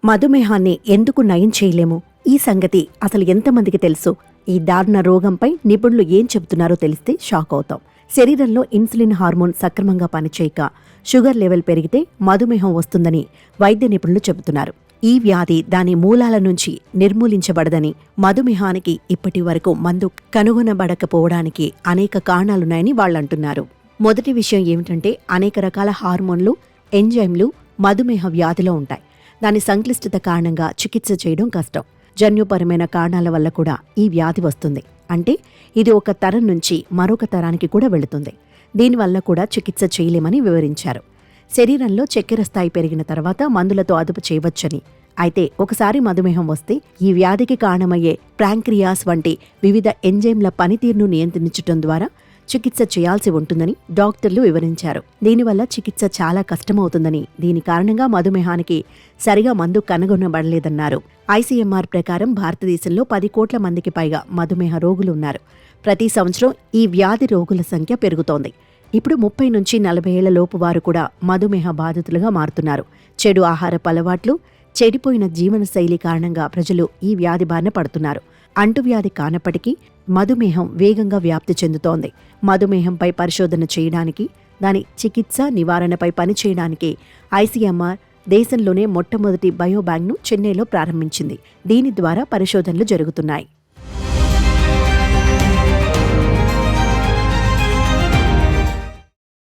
మధుమేహాన్ని ఎందుకు నయం చేయలేము? ఈ సంగతి అసలు ఎంతమందికి తెలుసు? ఈ దారుణ రోగంపై నిపుణులు ఏం చెబుతున్నారో తెలిస్తే షాక్ అవుతాం. శరీరంలో ఇన్సులిన్ హార్మోన్ సక్రమంగా పనిచేయక షుగర్ లెవెల్ పెరిగితే మధుమేహం వస్తుందని వైద్య నిపుణులు చెబుతున్నారు. ఈ వ్యాధి దాని మూలాల నుంచి నిర్మూలించబడదని, మధుమేహానికి ఇప్పటి వరకు మందు కనుగొనబడకపోవడానికి అనేక కారణాలున్నాయని వాళ్ళంటున్నారు. మొదటి విషయం ఏమిటంటే, అనేక రకాల హార్మోన్లు, ఎంజైమ్లు మధుమేహ వ్యాధిలో ఉంటాయి. దాని సంక్లిష్టత కారణంగా చికిత్స చేయడం కష్టం. జన్యుపరమైన కారణాల వల్ల కూడా ఈ వ్యాధి వస్తుంది. అంటే ఇది ఒక తరం నుంచి మరొక తరానికి కూడా వెళుతుంది. దీనివల్ల కూడా చికిత్స చేయలేమని వివరించారు. శరీరంలో చక్కెర స్థాయి పెరిగిన తర్వాత మందులతో అదుపు చేయవచ్చని, అయితే ఒకసారి మధుమేహం వస్తే ఈ వ్యాధికి కారణమయ్యే ప్యాంక్రియాస్ వంటి వివిధ ఎంజైమ్ల పనితీరును నియంత్రించడం ద్వారా చికిత్స చేయాల్సి ఉంటుందని డాక్టర్లు వివరించారు. దీనివల్ల చికిత్స చాలా కష్టమవుతుందని, దీని కారణంగా మధుమేహానికి సరిగా మందు కనుగొనబడలేదన్నారు. ఐసీఎంఆర్ ప్రకారం భారతదేశంలో 10 కోట్ల మందికి పైగా మధుమేహ రోగులు ఉన్నారు. ప్రతి సంవత్సరం ఈ వ్యాధి రోగుల సంఖ్య పెరుగుతోంది. ఇప్పుడు 30 నుంచి 40 ఏళ్ల లోపు వారు కూడా మధుమేహ బాధితులుగా మారుతున్నారు. చెడు ఆహారపు అలవాట్లు, చెడిపోయిన జీవనశైలి కారణంగా ప్రజలు ఈ వ్యాధి బారిన పడుతున్నారు. అంటువ్యాధి కానప్పటికీ మధుమేహం వేగంగా వ్యాప్తి చెందుతోంది. మధుమేహంపై పరిశోధన చేయడానికి, దాని చికిత్స నివారణపై పనిచేయడానికి ఐసీఎంఆర్ దేశంలోనే మొట్టమొదటి బయోబ్యాంక్ను చెన్నైలో ప్రారంభించింది. దీని ద్వారా పరిశోధనలు జరుగుతున్నాయి.